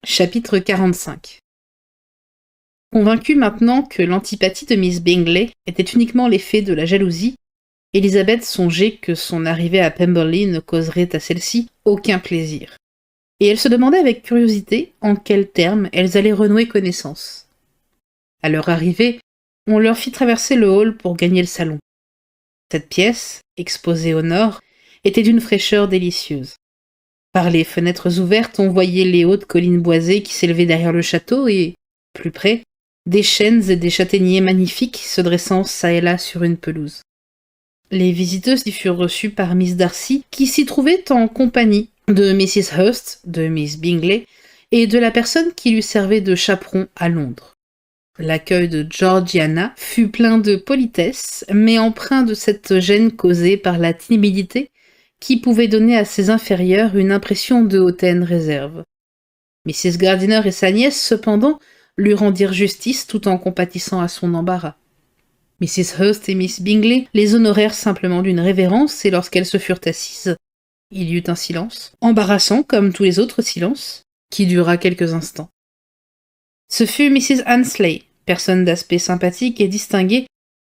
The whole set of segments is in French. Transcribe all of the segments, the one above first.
Chapitre 45. Convaincue maintenant que l'antipathie de Miss Bingley était uniquement l'effet de la jalousie, Elizabeth songeait que son arrivée à Pemberley ne causerait à celle-ci aucun plaisir. Et elle se demandait avec curiosité en quels termes elles allaient renouer connaissance. À leur arrivée, on leur fit traverser le hall pour gagner le salon. Cette pièce, exposée au nord, était d'une fraîcheur délicieuse. Par les fenêtres ouvertes, on voyait les hautes collines boisées qui s'élevaient derrière le château et, plus près, des chênes et des châtaigniers magnifiques se dressant çà et là sur une pelouse. Les visiteuses y furent reçues par Miss Darcy, qui s'y trouvait en compagnie de Mrs. Hurst, de Miss Bingley, et de la personne qui lui servait de chaperon à Londres. L'accueil de Georgiana fut plein de politesse, mais empreint de cette gêne causée par la timidité qui pouvait donner à ses inférieurs une impression de hautaine réserve. Mrs. Gardiner et sa nièce, cependant, lui rendirent justice tout en compatissant à son embarras. Mrs. Hurst et Miss Bingley les honorèrent simplement d'une révérence, et lorsqu'elles se furent assises, il y eut un silence, embarrassant comme tous les autres silences, qui dura quelques instants. Ce fut Mrs. Annesley, personne d'aspect sympathique et distingué,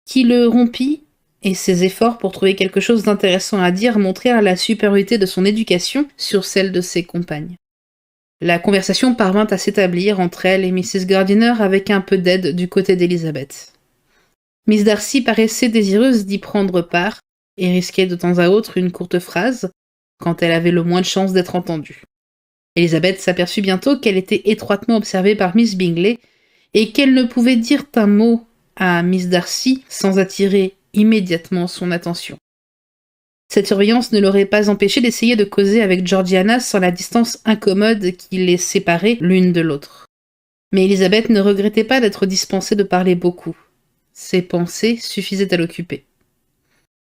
qui le rompit, et ses efforts pour trouver quelque chose d'intéressant à dire montrèrent la supériorité de son éducation sur celle de ses compagnes. La conversation parvint à s'établir entre elle et Mrs. Gardiner avec un peu d'aide du côté d'Elizabeth. Miss Darcy paraissait désireuse d'y prendre part, et risquait de temps à autre une courte phrase, quand elle avait le moins de chance d'être entendue. Elizabeth s'aperçut bientôt qu'elle était étroitement observée par Miss Bingley, et qu'elle ne pouvait dire un mot à Miss Darcy sans attirer immédiatement son attention. Cette surveillance ne l'aurait pas empêché d'essayer de causer avec Georgiana sans la distance incommode qui les séparait l'une de l'autre. Mais Elizabeth ne regrettait pas d'être dispensée de parler beaucoup. Ses pensées suffisaient à l'occuper.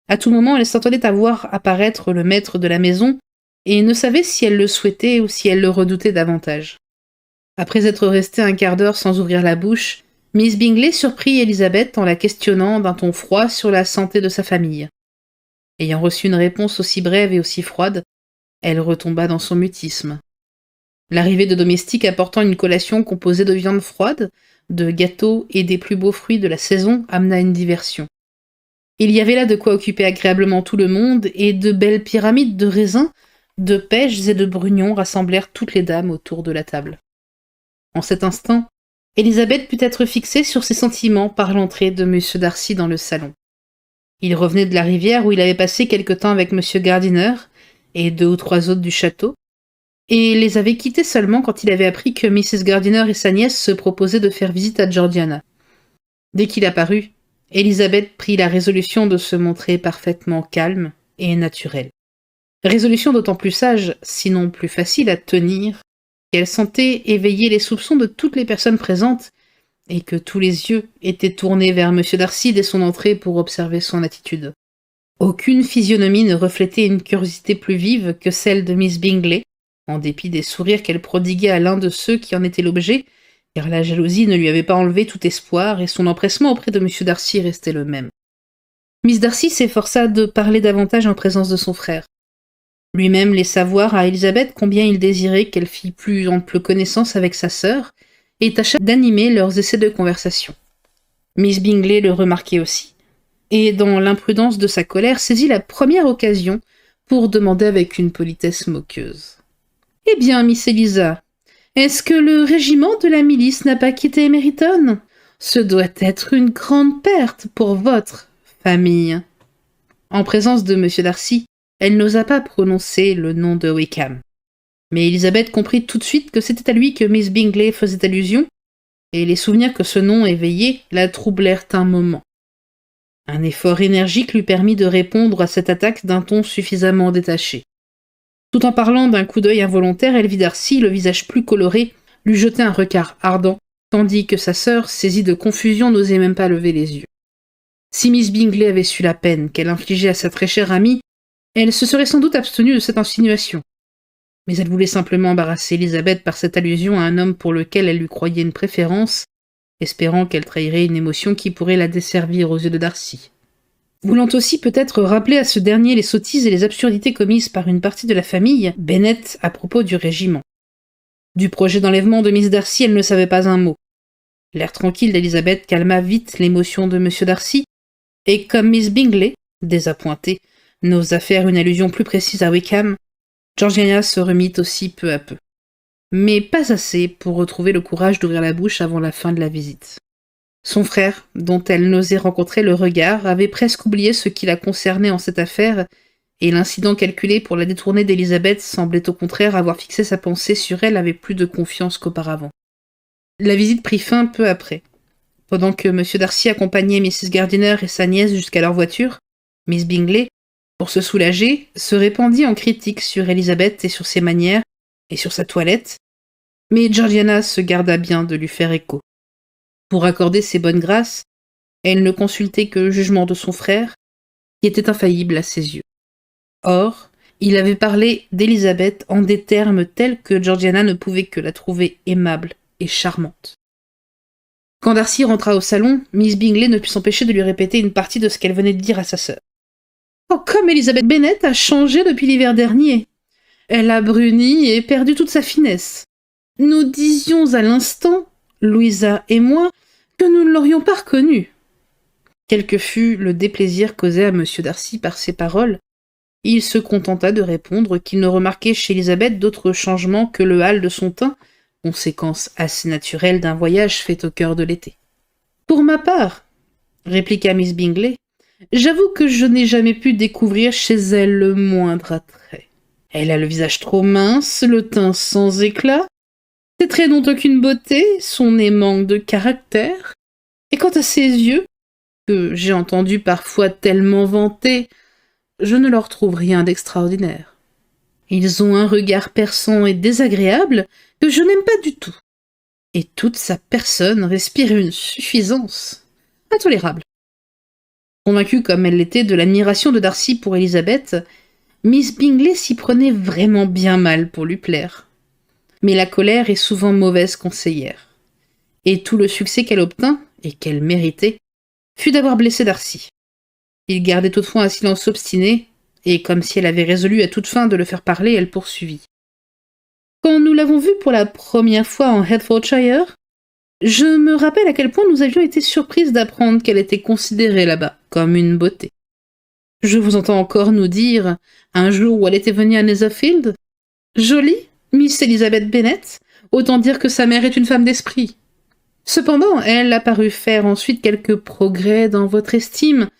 À tout moment, elle s'attendait à voir apparaître le maître de la maison et ne savait si elle le souhaitait ou si elle le redoutait davantage. Après être restée un quart d'heure sans ouvrir la bouche, Miss Bingley surprit Elizabeth en la questionnant d'un ton froid sur la santé de sa famille. Ayant reçu une réponse aussi brève et aussi froide, elle retomba dans son mutisme. L'arrivée de domestiques apportant une collation composée de viande froide, de gâteaux et des plus beaux fruits de la saison amena une diversion. Il y avait là de quoi occuper agréablement tout le monde, et de belles pyramides de raisins, de pêches et de brugnons rassemblèrent toutes les dames autour de la table. En cet instant, Elizabeth put être fixée sur ses sentiments par l'entrée de M. Darcy dans le salon. Il revenait de la rivière où il avait passé quelque temps avec M. Gardiner et 2 ou 3 autres du château, et les avait quittés seulement quand il avait appris que Mrs. Gardiner et sa nièce se proposaient de faire visite à Georgiana. Dès qu'il apparut, Elizabeth prit la résolution de se montrer parfaitement calme et naturelle. Résolution d'autant plus sage, sinon plus facile à tenir, qu'elle sentait éveiller les soupçons de toutes les personnes présentes, et que tous les yeux étaient tournés vers M. Darcy dès son entrée pour observer son attitude. Aucune physionomie ne reflétait une curiosité plus vive que celle de Miss Bingley, en dépit des sourires qu'elle prodiguait à l'un de ceux qui en étaient l'objet, car la jalousie ne lui avait pas enlevé tout espoir, et son empressement auprès de M. Darcy restait le même. Miss Darcy s'efforça de parler davantage en présence de son frère. Lui-même laissa voir à Elizabeth combien il désirait qu'elle fît plus ample connaissance avec sa sœur, et tâcha d'animer leurs essais de conversation. Miss Bingley le remarquait aussi, et dans l'imprudence de sa colère saisit la première occasion pour demander avec une politesse moqueuse. « Eh bien, Miss Eliza, est-ce que le régiment de la milice n'a pas quitté Meryton ? Ce doit être une grande perte pour votre famille. » En présence de M. Darcy, elle n'osa pas prononcer le nom de Wickham. Mais Elizabeth comprit tout de suite que c'était à lui que Miss Bingley faisait allusion, et les souvenirs que ce nom éveillait la troublèrent un moment. Un effort énergique lui permit de répondre à cette attaque d'un ton suffisamment détaché. Tout en parlant d'un coup d'œil involontaire, elle vit Darcy, le visage plus coloré, lui jeter un regard ardent, tandis que sa sœur, saisie de confusion, n'osait même pas lever les yeux. Si Miss Bingley avait su la peine qu'elle infligeait à sa très chère amie, elle se serait sans doute abstenue de cette insinuation. Mais elle voulait simplement embarrasser Elizabeth par cette allusion à un homme pour lequel elle lui croyait une préférence, espérant qu'elle trahirait une émotion qui pourrait la desservir aux yeux de Darcy. Voulant aussi peut-être rappeler à ce dernier les sottises et les absurdités commises par une partie de la famille, Bennet à propos du régiment. Du projet d'enlèvement de Miss Darcy, elle ne savait pas un mot. L'air tranquille d'Elizabeth calma vite l'émotion de M. Darcy, et comme Miss Bingley, désappointée, n'osa faire une allusion plus précise à Wickham, Georgiana se remit aussi peu à peu. Mais pas assez pour retrouver le courage d'ouvrir la bouche avant la fin de la visite. Son frère, dont elle n'osait rencontrer le regard, avait presque oublié ce qui la concernait en cette affaire, et l'incident calculé pour la détourner d'Elizabeth semblait au contraire avoir fixé sa pensée sur elle avec plus de confiance qu'auparavant. La visite prit fin peu après. Pendant que M. Darcy accompagnait Mrs. Gardiner et sa nièce jusqu'à leur voiture, Miss Bingley, pour se soulager, se répandit en critiques sur Elizabeth et sur ses manières, et sur sa toilette, mais Georgiana se garda bien de lui faire écho. Pour accorder ses bonnes grâces, elle ne consultait que le jugement de son frère, qui était infaillible à ses yeux. Or, il avait parlé d'Elizabeth en des termes tels que Georgiana ne pouvait que la trouver aimable et charmante. Quand Darcy rentra au salon, Miss Bingley ne put s'empêcher de lui répéter une partie de ce qu'elle venait de dire à sa sœur. « Oh, comme Elizabeth Bennet a changé depuis l'hiver dernier. Elle a bruni et perdu toute sa finesse. Nous disions à l'instant, Louisa et moi, que nous ne l'aurions pas reconnue. » Quel que fût le déplaisir causé à M. Darcy par ces paroles, il se contenta de répondre qu'il ne remarquait chez Elizabeth d'autre changement que le hâle de son teint, conséquence assez naturelle d'un voyage fait au cœur de l'été. « Pour ma part, » répliqua Miss Bingley, « j'avoue que je n'ai jamais pu découvrir chez elle le moindre attrait. Elle a le visage trop mince, le teint sans éclat, ses traits n'ont aucune beauté, son nez manque de caractère, et quant à ses yeux, que j'ai entendu parfois tellement vanter, je ne leur trouve rien d'extraordinaire. Ils ont un regard perçant et désagréable que je n'aime pas du tout. Et toute sa personne respire une suffisance intolérable. » Convaincue comme elle l'était de l'admiration de Darcy pour Elizabeth, Miss Bingley s'y prenait vraiment bien mal pour lui plaire. Mais la colère est souvent mauvaise conseillère. Et tout le succès qu'elle obtint, et qu'elle méritait, fut d'avoir blessé Darcy. Il gardait toutefois un silence obstiné, et comme si elle avait résolu à toute fin de le faire parler, elle poursuivit. « Quand nous l'avons vue pour la première fois en Hertfordshire, je me rappelle à quel point nous avions été surprises d'apprendre qu'elle était considérée là-bas comme une beauté. Je vous entends encore nous dire, un jour où elle était venue à Netherfield, « Jolie, Miss Elizabeth Bennet, autant dire que sa mère est une femme d'esprit. » Cependant, elle a paru faire ensuite quelques progrès dans votre estime.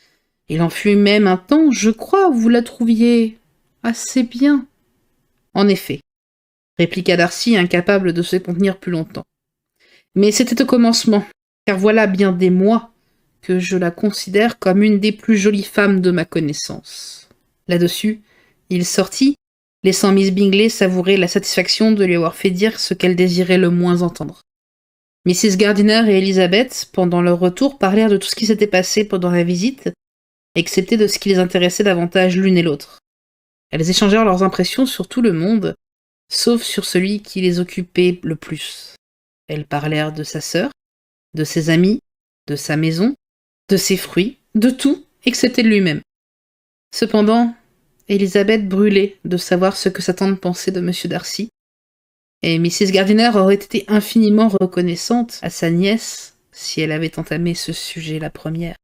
Il en fut même un temps, je crois, où vous la trouviez assez bien. « En effet, » répliqua Darcy, incapable de se contenir plus longtemps. « Mais c'était au commencement, car voilà bien des mois que je la considère comme une des plus jolies femmes de ma connaissance. » Là-dessus, il sortit, laissant Miss Bingley savourer la satisfaction de lui avoir fait dire ce qu'elle désirait le moins entendre. Mrs. Gardiner et Elizabeth, pendant leur retour, parlèrent de tout ce qui s'était passé pendant la visite, excepté de ce qui les intéressait davantage l'une et l'autre. Elles échangèrent leurs impressions sur tout le monde, sauf sur celui qui les occupait le plus. Elles parlèrent de sa sœur, de ses amis, de sa maison, de ses fruits, de tout, excepté de lui-même. Cependant, Elizabeth brûlait de savoir ce que sa tante pensait de M. Darcy, et Mrs. Gardiner aurait été infiniment reconnaissante à sa nièce si elle avait entamé ce sujet la première.